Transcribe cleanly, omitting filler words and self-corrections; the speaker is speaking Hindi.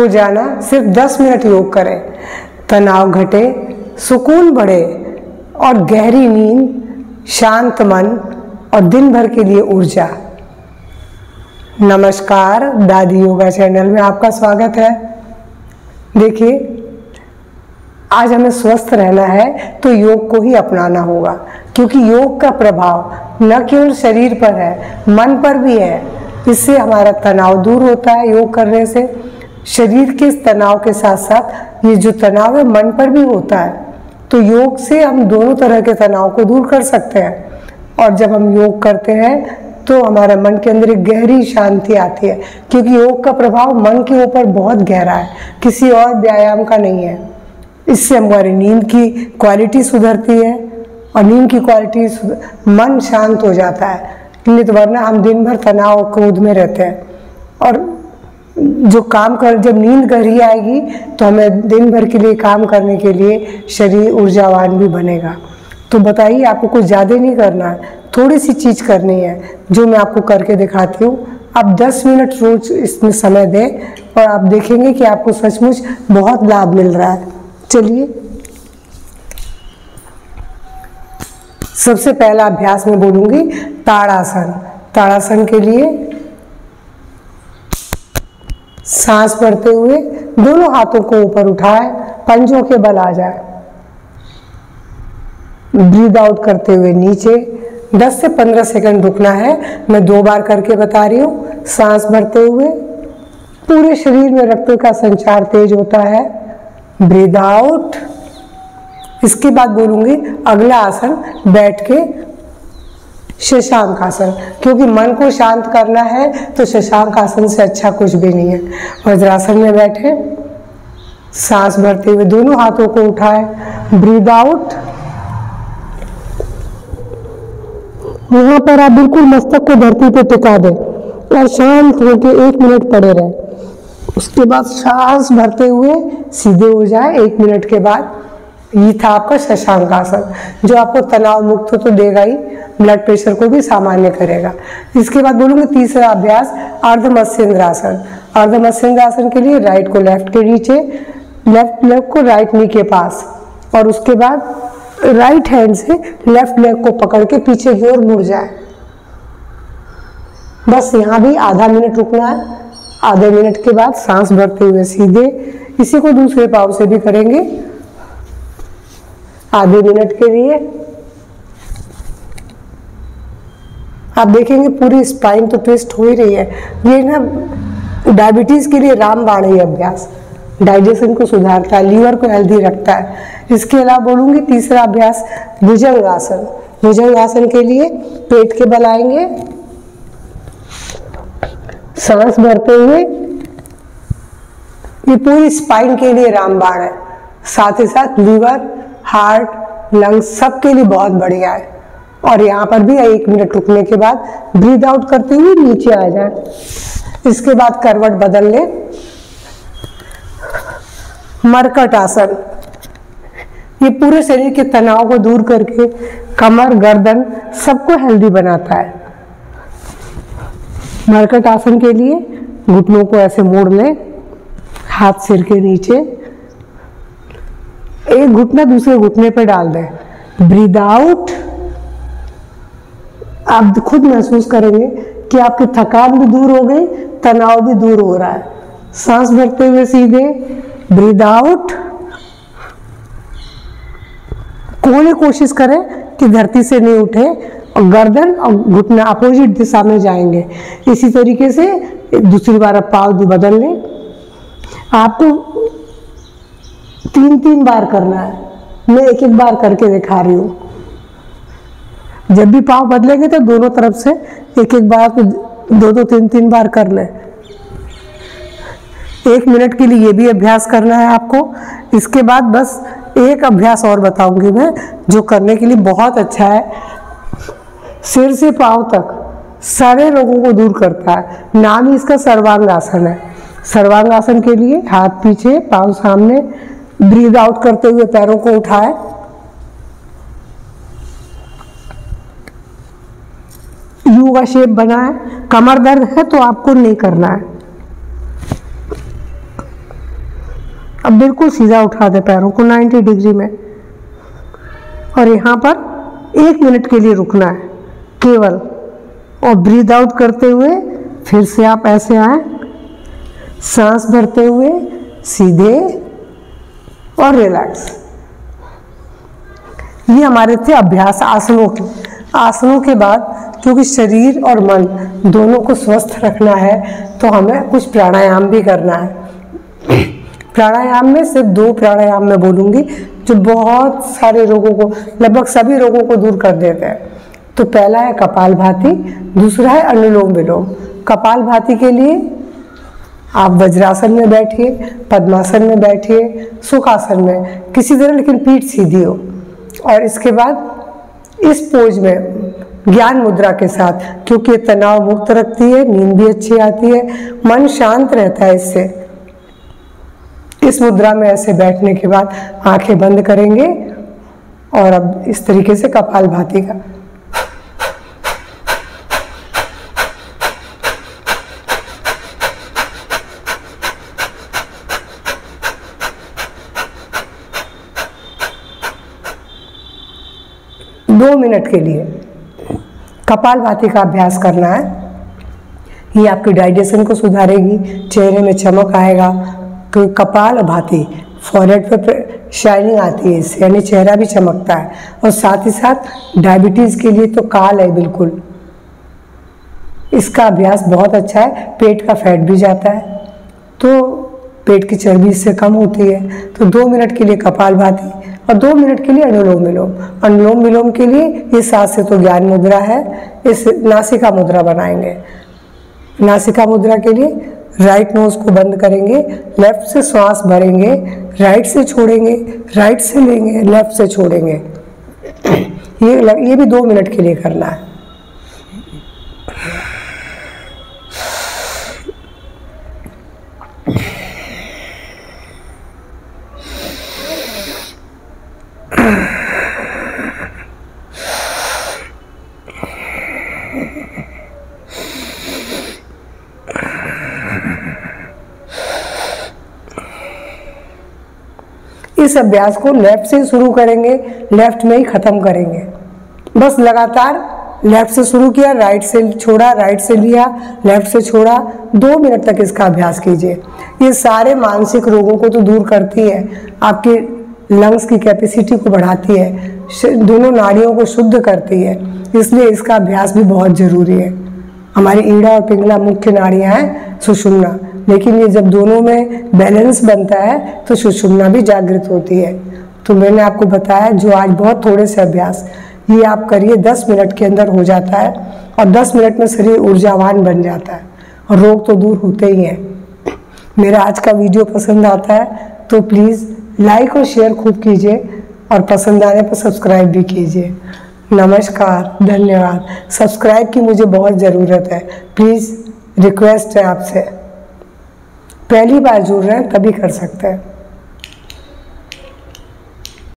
रोजाना सिर्फ 10 मिनट योग करें, तनाव घटे, सुकून बढ़े और गहरी नींद, शांत मन और दिन भर के लिए ऊर्जा। नमस्कार, दादी योगा चैनल में आपका स्वागत है। देखिए, आज हमें स्वस्थ रहना है तो योग को ही अपनाना होगा, क्योंकि योग का प्रभाव न केवल शरीर पर है, मन पर भी है। इससे हमारा तनाव दूर होता है। योग करने से शरीर के तनाव के साथ साथ ये जो तनाव है मन पर भी होता है। तो योग से हम दोनों तरह के तनाव को दूर कर सकते हैं। और जब हम योग करते हैं तो हमारे मन के अंदर एक गहरी शांति आती है, क्योंकि योग का प्रभाव मन के ऊपर बहुत गहरा है, किसी और व्यायाम का नहीं है। इससे हमारी नींद की क्वालिटी सुधरती है और नींद की क्वालिटी मन शांत हो जाता है। नहीं तो वरना हम दिन भर तनाव क्रोध में रहते हैं और जो काम कर जब नींद गहरी आएगी तो हमें दिन भर के लिए काम करने के लिए शरीर ऊर्जावान भी बनेगा। तो बताइए, आपको कुछ ज़्यादा नहीं करना है, थोड़ी सी चीज़ करनी है जो मैं आपको करके दिखाती हूँ। आप 10 मिनट रोज इसमें समय दें और आप देखेंगे कि आपको सचमुच बहुत लाभ मिल रहा है। चलिए, सबसे पहला अभ्यास मैं बोलूँगी ताड़ासन। ताड़ासन के लिए सांस भरते हुए दोनों हाथों को ऊपर उठाए, पंजों के बल आ जाए। ब्रीद आउट करते हुए नीचे 10 से 15 सेकंड रुकना है। मैं 2 बार करके बता रही हूँ। सांस भरते हुए पूरे शरीर में रक्त का संचार तेज होता है। Breathe out. इसके बाद बोलूँगी अगला आसन, बैठ के शशांक आसन, क्योंकि मन को शांत करना है तो शशांक आसन से अच्छा कुछ भी नहीं है। वज्रासन में बैठे, सांस भरते हुए दोनों हाथों को उठाए, ब्रीद आउट। यहाँ पर आप बिल्कुल मस्तक को धरती पे टिका दें और शांत होकर 1 मिनट पड़े रहें। उसके बाद सांस भरते हुए सीधे हो जाए 1 मिनट के बाद। ये था आपका शशांक आसन, जो आपको तनाव मुक्त तो देगा ही, ब्लड प्रेशर को भी सामान्य करेगा। इसके बाद बोलूँगी तीसरा अभ्यास अर्ध मत्स्येंद्रासन। अर्ध मत्स्येंद्रासन के लिए राइट को लेफ्ट के नीचे, लेफ्ट लेग को राइट नी के पास, और उसके बाद राइट हैंड से लेफ्ट लेग को पकड़ के पीछे की ओर मुड़ जाए। बस यहाँ भी आधा मिनट रुकना है। आधे मिनट के बाद सांस भरते हुए सीधे, इसी को दूसरे पाँव से भी करेंगे आधे मिनट के लिए। आप देखेंगे पूरी स्पाइन तो ट्विस्ट हो ही रही है। ये ना डायबिटीज के लिए रामबाण है अभ्यास, डाइजेशन को सुधारता है, लीवर को हेल्दी रखता है। इसके अलावा बोलूँगी तीसरा अभ्यास भुजंग आसन। भुजंग आसन के लिए पेट के बल आएंगे, सांस भरते हुए, ये पूरी स्पाइन के लिए रामबाण है, साथ ही साथ लीवर, हार्ट, लंग्स सबके लिए बहुत बढ़िया है। और यहाँ पर भी 1 मिनट रुकने के बाद ब्रीद आउट करते हुए नीचे आ जाए। इसके बाद करवट बदल ले, मरकट आसन। ये पूरे शरीर के तनाव को दूर करके कमर, गर्दन सबको हेल्दी बनाता है। मरकट आसन के लिए घुटनों को ऐसे मोड़ लें, हाथ सिर के नीचे, एक घुटना दूसरे घुटने पे डाल दें। Breathe out. आप खुद महसूस करेंगे कि आपकी थकान भी दूर हो गई, तनाव भी दूर हो रहा है। सांस भरते हुए सीधे, ब्रीद आउट। कोशिश करें कि धरती से नहीं उठे और गर्दन और घुटना अपोजिट दिशा में जाएंगे। इसी तरीके से दूसरी बार आप पाँव बदल लें। आपको 3-3 बार करना है, मैं 1-1 बार करके दिखा रही हूँ। जब भी पाँव बदलेंगे तो दोनों तरफ से 1-1 बार को 2-2, 3-3 बार कर लें। 1 मिनट के लिए ये भी अभ्यास करना है आपको। इसके बाद बस एक अभ्यास और बताऊंगी मैं, जो करने के लिए बहुत अच्छा है। सिर से पाँव तक सारे रोगों को दूर करता है। नाम ही इसका सर्वांग आसन है। सर्वांग आसन के लिए हाथ पीछे, पाँव सामने, ब्रीद आउट करते हुए पैरों को उठाए, यू का शेप बनाए। कमर दर्द है तो आपको नहीं करना है। अब बिल्कुल सीधा उठा दे पैरों को 90 डिग्री में, और यहाँ पर 1 मिनट के लिए रुकना है केवल, और ब्रीद आउट करते हुए फिर से आप ऐसे आए, सांस भरते हुए सीधे और रिलैक्स। ये हमारे थे अभ्यास आसनों के। आसनों के बाद क्योंकि शरीर और मन दोनों को स्वस्थ रखना है तो हमें कुछ प्राणायाम भी करना है। प्राणायाम में सिर्फ 2 प्राणायाम मैं बोलूँगी जो बहुत सारे रोगों को, लगभग सभी रोगों को दूर कर देते हैं। तो पहला है कपालभाति, दूसरा है अनुलोम विलोम। कपालभाति के लिए आप वज्रासन में बैठिए, पद्मासन में बैठिए, सुखासन में, किसी तरह, लेकिन पीठ सीधी हो। और इसके बाद इस पोज में ज्ञान मुद्रा के साथ, क्योंकि ये तनाव मुक्त रखती है, नींद भी अच्छी आती है, मन शांत रहता है इससे। इस मुद्रा में ऐसे बैठने के बाद आंखें बंद करेंगे और अब इस तरीके से कपालभाति का दो मिनट के लिए कपालभाति का अभ्यास करना है। ये आपके डाइजेशन को सुधारेगी, चेहरे में चमक आएगा, क्योंकि कपाल भाति फॉरहेड पे शाइनिंग आती है इससे, यानी चेहरा भी चमकता है। और साथ ही साथ डायबिटीज़ के लिए तो काल है बिल्कुल। इसका अभ्यास बहुत अच्छा है, पेट का फैट भी जाता है, तो पेट की चर्बी इससे कम होती है। तो 2 मिनट के लिए कपालभाति और 2 मिनट के लिए अनुलोम विलोम। अनुलोम विलोम के लिए ये सांस से तो ज्ञान मुद्रा है, इस नासिका मुद्रा बनाएंगे। नासिका मुद्रा के लिए राइट नोज को बंद करेंगे, लेफ्ट से श्वास भरेंगे, राइट से छोड़ेंगे, राइट से लेंगे, लेफ्ट से छोड़ेंगे। ये भी 2 मिनट के लिए करना है। इस अभ्यास को लेफ्ट से शुरू करेंगे, लेफ्ट में ही खत्म करेंगे। बस लगातार लेफ्ट से शुरू किया, राइट से छोड़ा, राइट से लिया, लेफ्ट से छोड़ा, 2 मिनट तक इसका अभ्यास कीजिए। ये सारे मानसिक रोगों को तो दूर करती है, आपके लंग्स की कैपेसिटी को बढ़ाती है, दोनों नाड़ियों को शुद्ध करती है, इसलिए इसका अभ्यास भी बहुत ज़रूरी है। हमारी ईड़ा और पिंगला मुख्य नाड़ियाँ हैं, सुषुम्ना, लेकिन ये जब दोनों में बैलेंस बनता है तो सुषुम्ना भी जागृत होती है। तो मैंने आपको बताया जो आज बहुत थोड़े से अभ्यास, ये आप करिए, 10 मिनट के अंदर हो जाता है और 10 मिनट में शरीर ऊर्जावान बन जाता है और रोग तो दूर होते ही हैं। मेरा आज का वीडियो पसंद आता है तो प्लीज़ लाइक और शेयर खूब कीजिए और पसंद आने पर सब्सक्राइब भी कीजिए। नमस्कार, धन्यवाद। सब्सक्राइब की मुझे बहुत ज़रूरत है, प्लीज़ रिक्वेस्ट है आपसे। पहली बार जुड़ रहे हैं तभी कर सकते हैं।